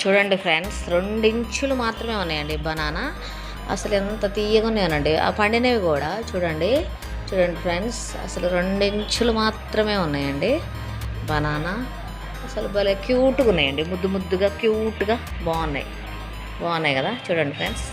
చూడండి ఫ్రెండ్స్, 2 ఇంచులు మాత్రమే ఉన్నాయండి బనానా. అసలు ఎంత తీయగా ఉన్నాయనండి ఆ పండినవి కూడా. చూడండి చూడండి ఫ్రెండ్స్, అసలు 2 ఇంచులు మాత్రమే ఉన్నాయండి బనానా. అసలు భలే క్యూట్గా ఉన్నాయండి, ముద్దు ముద్దుగా క్యూట్గా బాగున్నాయి కదా. చూడండి ఫ్రెండ్స్.